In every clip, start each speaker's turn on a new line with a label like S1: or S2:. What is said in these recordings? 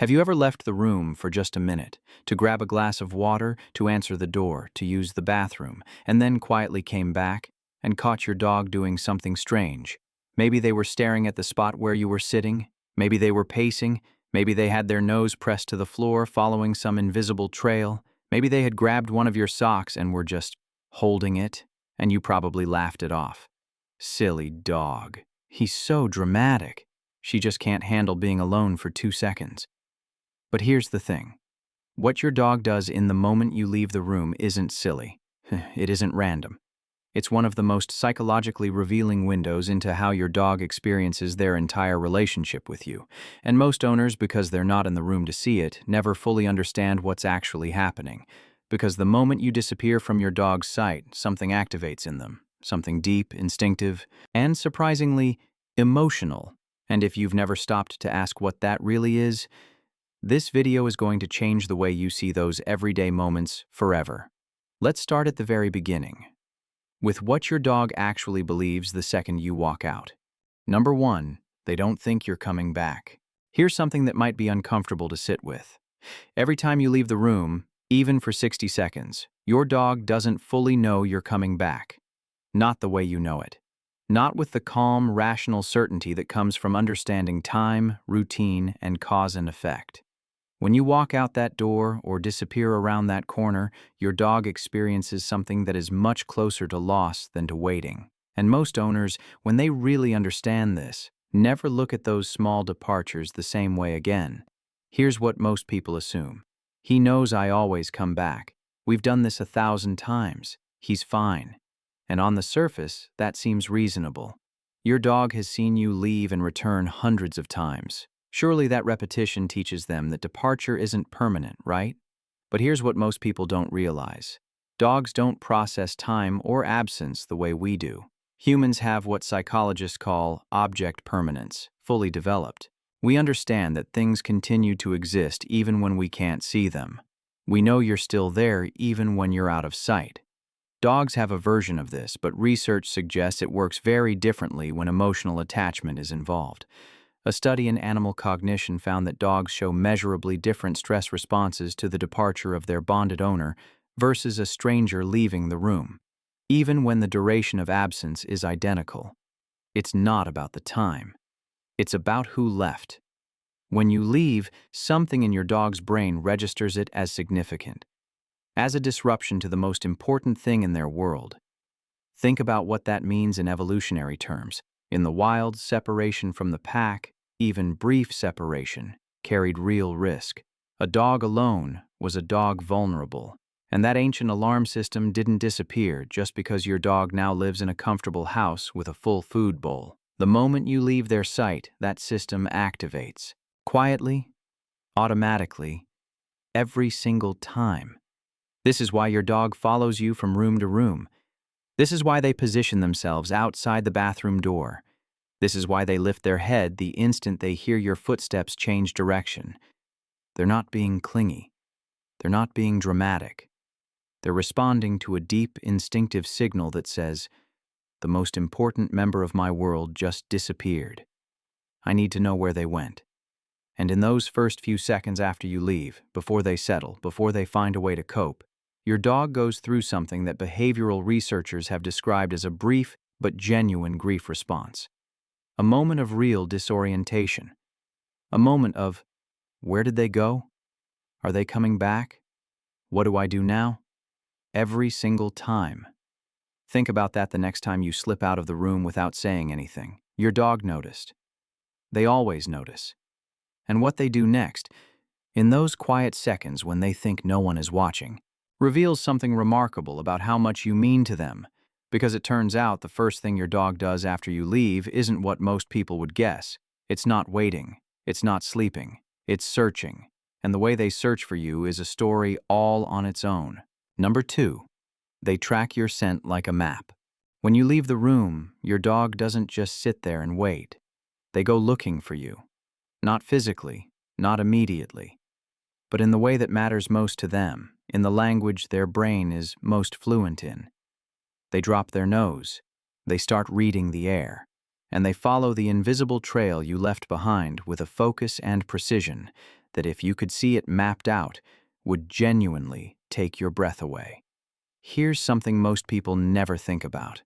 S1: Have you ever left the room for just a minute, to grab a glass of water, to answer the door, to use the bathroom, and then quietly came back and caught your dog doing something strange? Maybe they were staring at the spot where you were sitting, maybe they were pacing, maybe they had their nose pressed to the floor following some invisible trail, maybe they had grabbed one of your socks and were just holding it, and you probably laughed it off. Silly dog. He's so dramatic. She just can't handle being alone for 2 seconds. But here's the thing. What your dog does in the moment you leave the room isn't silly. It isn't random. It's one of the most psychologically revealing windows into how your dog experiences their entire relationship with you. And most owners, because they're not in the room to see it, never fully understand what's actually happening. Because the moment you disappear from your dog's sight, something activates in them. Something deep, instinctive, and surprisingly emotional. And if you've never stopped to ask what that really is, this video is going to change the way you see those everyday moments forever. Let's start at the very beginning, with what your dog actually believes the second you walk out. Number 1, they don't think you're coming back. Here's something that might be uncomfortable to sit with. Every time you leave the room, even for 60 seconds, your dog doesn't fully know you're coming back. Not the way you know it. Not with the calm, rational certainty that comes from understanding time, routine, and cause and effect. When you walk out that door or disappear around that corner, your dog experiences something that is much closer to loss than to waiting. And most owners, when they really understand this, never look at those small departures the same way again. Here's what most people assume. He knows I always come back. We've done this 1,000 times. He's fine. And on the surface, that seems reasonable. Your dog has seen you leave and return hundreds of times. Surely that repetition teaches them that departure isn't permanent, right? But here's what most people don't realize. Dogs don't process time or absence the way we do. Humans have what psychologists call object permanence, fully developed. We understand that things continue to exist even when we can't see them. We know you're still there even when you're out of sight. Dogs have a version of this, but research suggests it works very differently when emotional attachment is involved. A study in animal cognition found that dogs show measurably different stress responses to the departure of their bonded owner versus a stranger leaving the room, even when the duration of absence is identical. It's not about the time. It's about who left. When you leave, something in your dog's brain registers it as significant, as a disruption to the most important thing in their world. Think about what that means in evolutionary terms. In the wild, separation from the pack, even brief separation, carried real risk. A dog alone was a dog vulnerable, and that ancient alarm system didn't disappear just because your dog now lives in a comfortable house with a full food bowl. The moment you leave their sight, that system activates. Quietly, automatically, every single time. This is why your dog follows you from room to room. This is why they position themselves outside the bathroom door. This is why they lift their head the instant they hear your footsteps change direction. They're not being clingy. They're not being dramatic. They're responding to a deep, instinctive signal that says, the most important member of my world just disappeared. I need to know where they went. And in those first few seconds after you leave, before they settle, before they find a way to cope, your dog goes through something that behavioral researchers have described as a brief but genuine grief response. A moment of real disorientation. A moment of, where did they go? Are they coming back? What do I do now? Every single time. Think about that the next time you slip out of the room without saying anything. Your dog noticed. They always notice. And what they do next, in those quiet seconds when they think no one is watching, reveals something remarkable about how much you mean to them, because it turns out the first thing your dog does after you leave isn't what most people would guess. It's not waiting. It's not sleeping. It's searching. And the way they search for you is a story all on its own. Number 2, they track your scent like a map. When you leave the room, your dog doesn't just sit there and wait. They go looking for you. Not physically, not immediately, but in the way that matters most to them, in the language their brain is most fluent in. They drop their nose, they start reading the air, and they follow the invisible trail you left behind with a focus and precision that if you could see it mapped out, would genuinely take your breath away. Here's something most people never think about.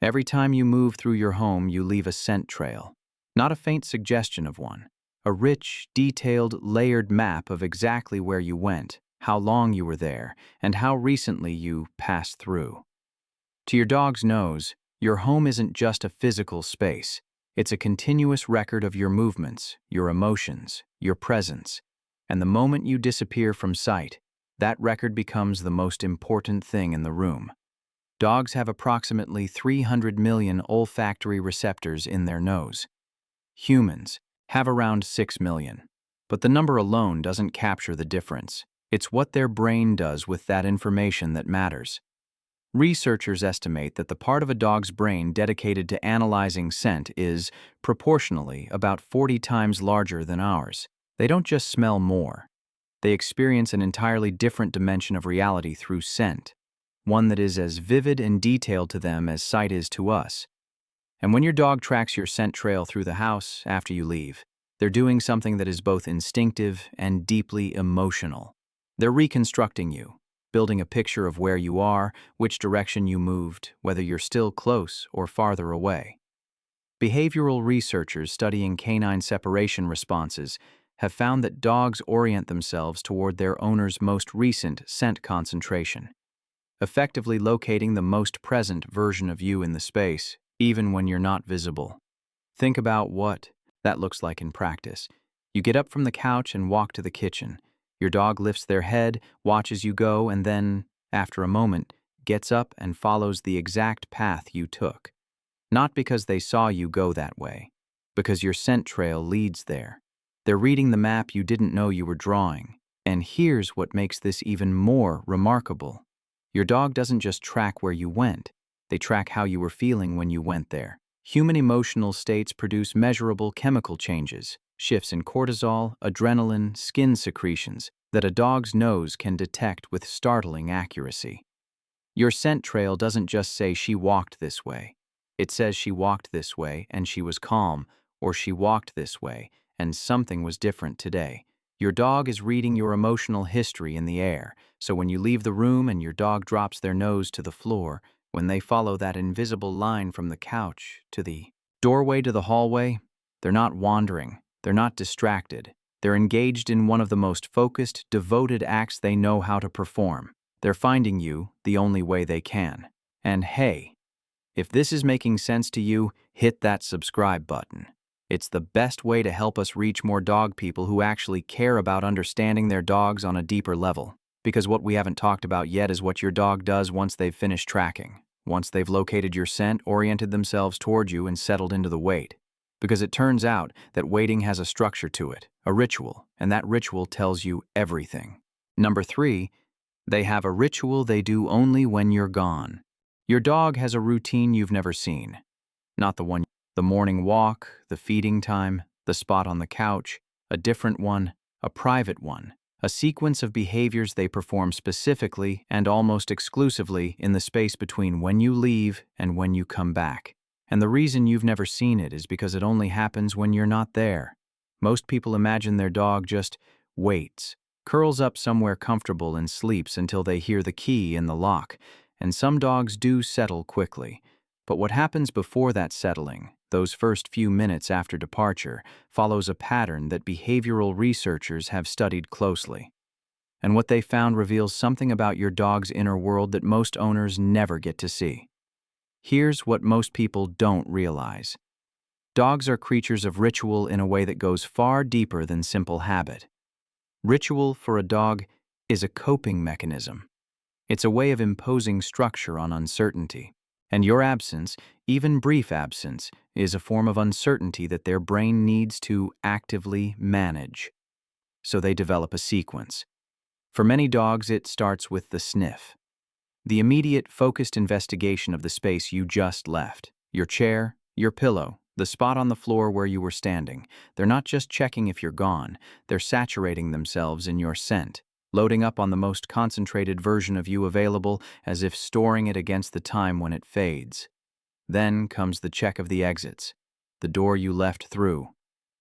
S1: Every time you move through your home, you leave a scent trail. Not a faint suggestion of one. A rich, detailed, layered map of exactly where you went, how long you were there, and how recently you passed through. To your dog's nose, your home isn't just a physical space. It's a continuous record of your movements, your emotions, your presence. And the moment you disappear from sight, that record becomes the most important thing in the room. Dogs have approximately 300 million olfactory receptors in their nose. Humans have around 6 million. But the number alone doesn't capture the difference. It's what their brain does with that information that matters. Researchers estimate that the part of a dog's brain dedicated to analyzing scent is, proportionally, about 40 times larger than ours. They don't just smell more. They experience an entirely different dimension of reality through scent, one that is as vivid and detailed to them as sight is to us. And when your dog tracks your scent trail through the house after you leave, they're doing something that is both instinctive and deeply emotional. They're reconstructing you, building a picture of where you are, which direction you moved, whether you're still close or farther away. Behavioral researchers studying canine separation responses have found that dogs orient themselves toward their owner's most recent scent concentration, effectively locating the most present version of you in the space, even when you're not visible. Think about what that looks like in practice. You get up from the couch and walk to the kitchen. Your dog lifts their head, watches you go, and then, after a moment, gets up and follows the exact path you took. Not because they saw you go that way, because your scent trail leads there. They're reading the map you didn't know you were drawing. And here's what makes this even more remarkable. Your dog doesn't just track where you went, they track how you were feeling when you went there. Human emotional states produce measurable chemical changes, shifts in cortisol, adrenaline, skin secretions, that a dog's nose can detect with startling accuracy. Your scent trail doesn't just say she walked this way. It says she walked this way and she was calm, or she walked this way and something was different today. Your dog is reading your emotional history in the air, so when you leave the room and your dog drops their nose to the floor, when they follow that invisible line from the couch to the doorway to the hallway, they're not wandering, they're not distracted. They're engaged in one of the most focused, devoted acts they know how to perform. They're finding you the only way they can. And hey, if this is making sense to you, hit that subscribe button. It's the best way to help us reach more dog people who actually care about understanding their dogs on a deeper level. Because what we haven't talked about yet is what your dog does once they've finished tracking. Once they've located your scent, oriented themselves toward you, and settled into the wait. Because it turns out that waiting has a structure to it, a ritual, and that ritual tells you everything. Number 3, they have a ritual they do only when you're gone. Your dog has a routine you've never seen. Not the morning walk, the feeding time, the spot on the couch, a different one, a private one. A sequence of behaviors they perform specifically and almost exclusively in the space between when you leave and when you come back. And the reason you've never seen it is because it only happens when you're not there. Most people imagine their dog just waits, curls up somewhere comfortable and sleeps until they hear the key in the lock. And some dogs do settle quickly. But what happens before that settling, those first few minutes after departure, follows a pattern that behavioral researchers have studied closely. And what they found reveals something about your dog's inner world that most owners never get to see. Here's what most people don't realize. Dogs are creatures of ritual in a way that goes far deeper than simple habit. Ritual, for a dog, is a coping mechanism. It's a way of imposing structure on uncertainty. And your absence, even brief absence, is a form of uncertainty that their brain needs to actively manage. So they develop a sequence. For many dogs, it starts with the sniff. The immediate, focused investigation of the space you just left. Your chair, your pillow, the spot on the floor where you were standing. They're not just checking if you're gone, they're saturating themselves in your scent, loading up on the most concentrated version of you available, as if storing it against the time when it fades. Then comes the check of the exits, the door you left through,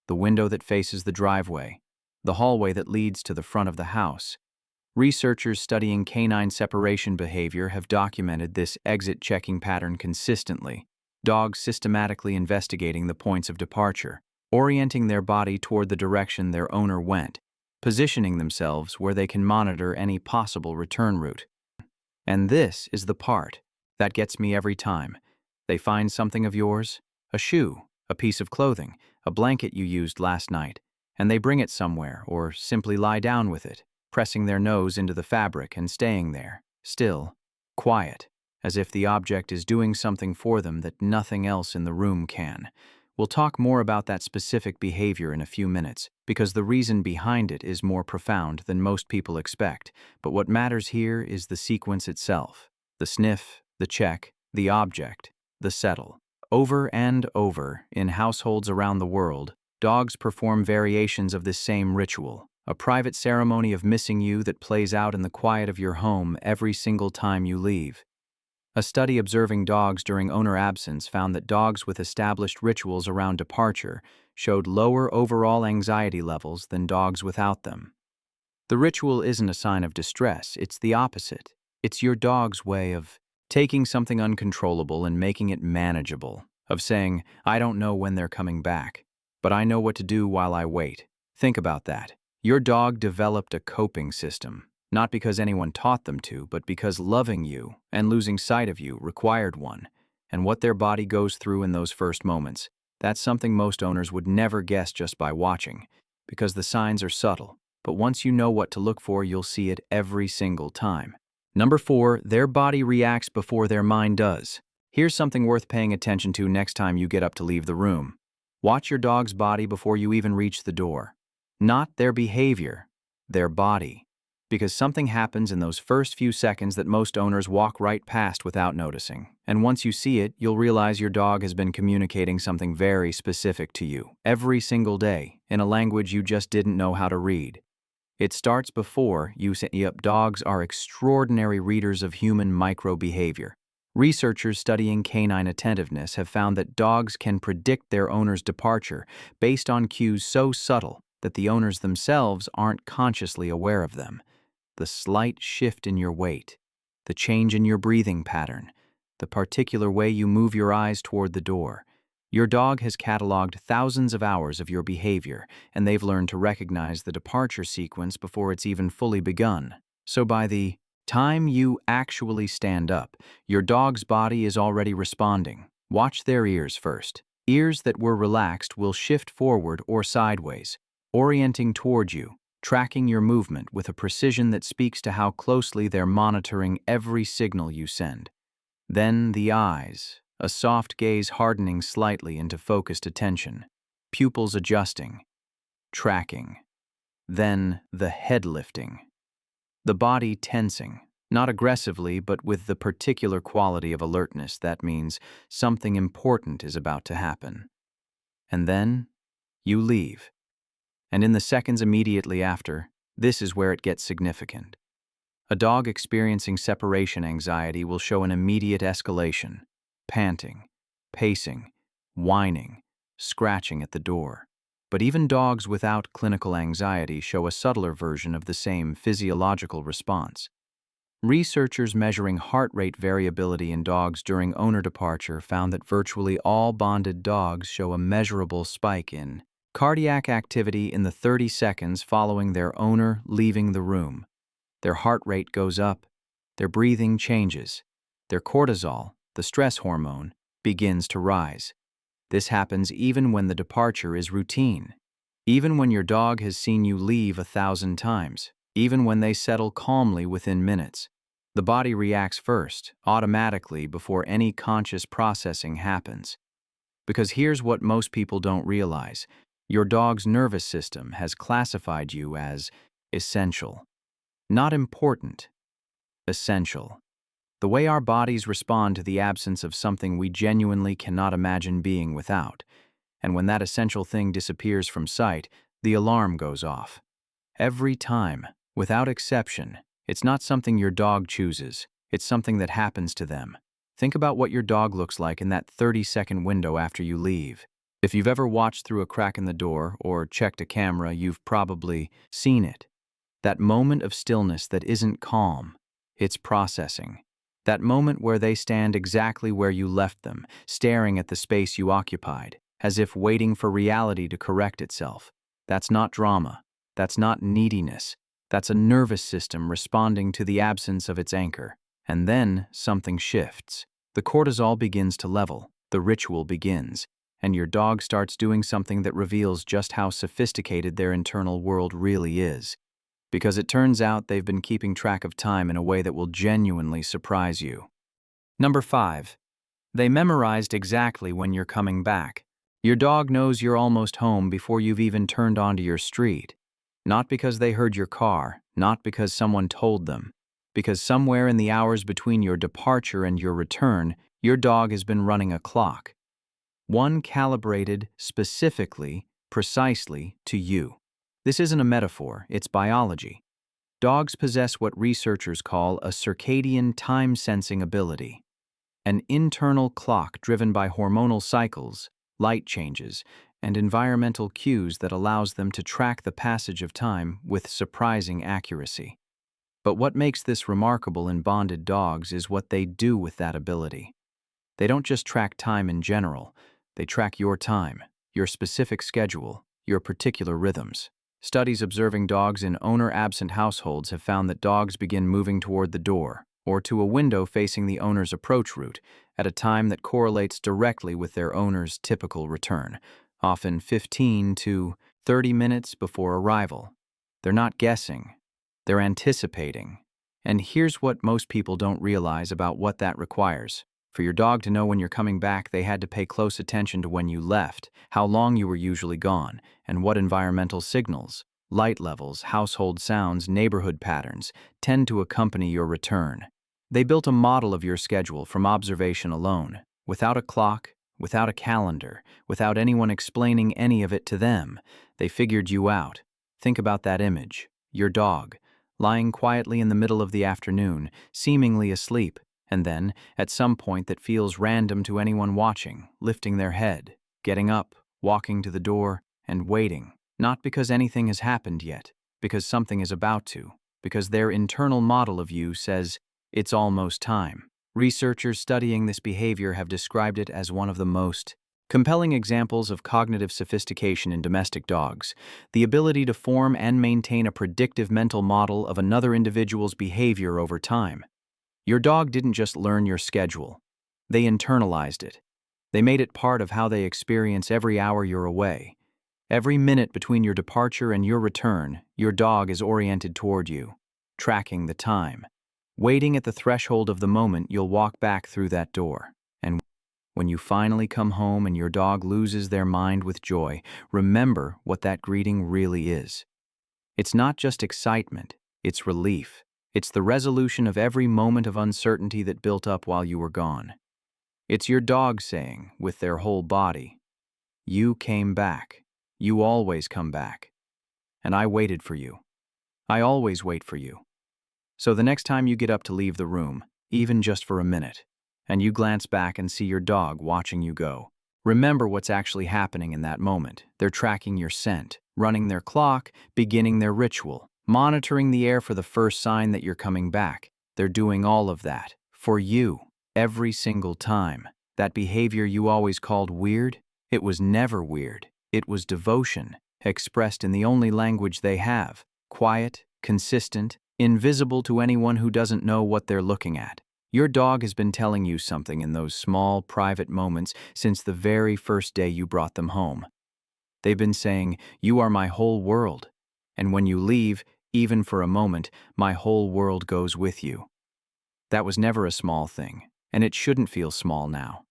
S1: the window that faces the driveway, the hallway that leads to the front of the house. Researchers studying canine separation behavior have documented this exit checking pattern consistently, dogs systematically investigating the points of departure, orienting their body toward the direction their owner went, positioning themselves where they can monitor any possible return route. And this is the part that gets me every time. They find something of yours, a shoe, a piece of clothing, a blanket you used last night, and they bring it somewhere or simply lie down with it, pressing their nose into the fabric and staying there, still, quiet, as if the object is doing something for them that nothing else in the room can. We'll talk more about that specific behavior in a few minutes, because the reason behind it is more profound than most people expect, but what matters here is the sequence itself. The sniff, the check, the object, the settle. Over and over, in households around the world, dogs perform variations of this same ritual, a private ceremony of missing you that plays out in the quiet of your home every single time you leave. A study observing dogs during owner absence found that dogs with established rituals around departure showed lower overall anxiety levels than dogs without them. The ritual isn't a sign of distress, it's the opposite. It's your dog's way of taking something uncontrollable and making it manageable, of saying, I don't know when they're coming back, but I know what to do while I wait. Think about that. Your dog developed a coping system, not because anyone taught them to, but because loving you and losing sight of you required one. And what their body goes through in those first moments, that's something most owners would never guess just by watching, because the signs are subtle. But once you know what to look for, you'll see it every single time. Number 4, their body reacts before their mind does. Here's something worth paying attention to next time you get up to leave the room. Watch your dog's body before you even reach the door. Not their behavior, their body. Because something happens in those first few seconds that most owners walk right past without noticing. And once you see it, you'll realize your dog has been communicating something very specific to you, every single day, in a language you just didn't know how to read. It starts before you set up. Dogs are extraordinary readers of human micro-behavior. Researchers studying canine attentiveness have found that dogs can predict their owner's departure based on cues so subtle that the owners themselves aren't consciously aware of them. The slight shift in your weight, the change in your breathing pattern, the particular way you move your eyes toward the door. Your dog has cataloged thousands of hours of your behavior, and they've learned to recognize the departure sequence before it's even fully begun. So by the time you actually stand up, your dog's body is already responding. Watch their ears first. Ears that were relaxed will shift forward or sideways, orienting toward you, tracking your movement with a precision that speaks to how closely they're monitoring every signal you send. Then the eyes, a soft gaze hardening slightly into focused attention, pupils adjusting, tracking. Then the head lifting, the body tensing, not aggressively but with the particular quality of alertness that means something important is about to happen. And then you leave. And in the seconds immediately after, this is where it gets significant. A dog experiencing separation anxiety will show an immediate escalation, panting, pacing, whining, scratching at the door. But even dogs without clinical anxiety show a subtler version of the same physiological response. Researchers measuring heart rate variability in dogs during owner departure found that virtually all bonded dogs show a measurable spike in cardiac activity in the 30 seconds following their owner leaving the room. Their heart rate goes up, their breathing changes, their cortisol, the stress hormone, begins to rise. This happens even when the departure is routine, even when your dog has seen you leave 1,000 times, even when they settle calmly within minutes. The body reacts first, automatically, before any conscious processing happens. Because here's what most people don't realize. Your dog's nervous system has classified you as essential. Not important, essential. The way our bodies respond to the absence of something we genuinely cannot imagine being without. And when that essential thing disappears from sight, the alarm goes off. Every time, without exception, it's not something your dog chooses, it's something that happens to them. Think about what your dog looks like in that 30-second window after you leave. If you've ever watched through a crack in the door or checked a camera, you've probably seen it. That moment of stillness that isn't calm, it's processing. That moment where they stand exactly where you left them, staring at the space you occupied, as if waiting for reality to correct itself. That's not drama. That's not neediness. That's a nervous system responding to the absence of its anchor. And then something shifts. The cortisol begins to level, the ritual begins, and your dog starts doing something that reveals just how sophisticated their internal world really is. Because it turns out they've been keeping track of time in a way that will genuinely surprise you. Number 5. They memorized exactly when you're coming back. Your dog knows you're almost home before you've even turned onto your street. Not because they heard your car, not because someone told them, because somewhere in the hours between your departure and your return, your dog has been running a clock. One calibrated specifically, precisely to you. This isn't a metaphor, it's biology. Dogs possess what researchers call a circadian time-sensing ability, an internal clock driven by hormonal cycles, light changes, and environmental cues that allows them to track the passage of time with surprising accuracy. But what makes this remarkable in bonded dogs is what they do with that ability. They don't just track time in general, they track your time, your specific schedule, your particular rhythms. Studies observing dogs in owner-absent households have found that dogs begin moving toward the door or to a window facing the owner's approach route at a time that correlates directly with their owner's typical return, often 15 to 30 minutes before arrival. They're not guessing, they're anticipating. And here's what most people don't realize about what that requires. For your dog to know when you're coming back, they had to pay close attention to when you left, how long you were usually gone, and what environmental signals, light levels, household sounds, neighborhood patterns tend to accompany your return. They built a model of your schedule from observation alone, without a clock, without a calendar, without anyone explaining any of it to them. They figured you out. Think about that image, your dog, lying quietly in the middle of the afternoon, seemingly asleep, and then, at some point that feels random to anyone watching, lifting their head, getting up, walking to the door, and waiting, not because anything has happened yet, because something is about to, because their internal model of you says, it's almost time. Researchers studying this behavior have described it as one of the most compelling examples of cognitive sophistication in domestic dogs, the ability to form and maintain a predictive mental model of another individual's behavior over time. Your dog didn't just learn your schedule. They internalized it. They made it part of how they experience every hour you're away. Every minute between your departure and your return, your dog is oriented toward you, tracking the time, waiting at the threshold of the moment you'll walk back through that door. And when you finally come home and your dog loses their mind with joy, remember what that greeting really is. It's not just excitement, it's relief. It's the resolution of every moment of uncertainty that built up while you were gone. It's your dog saying, with their whole body, "You came back. You always come back. And I waited for you. I always wait for you." So the next time you get up to leave the room, even just for a minute, and you glance back and see your dog watching you go, remember what's actually happening in that moment. They're tracking your scent, running their clock, beginning their ritual, monitoring the air for the first sign that you're coming back. They're doing all of that for you, every single time. That behavior you always called weird, it was never weird. It was devotion, expressed in the only language they have, quiet, consistent, invisible to anyone who doesn't know what they're looking at. Your dog has been telling you something in those small, private moments since the very first day you brought them home. They've been saying, "You are my whole world." And when you leave, even for a moment, my whole world goes with you. That was never a small thing, and it shouldn't feel small now.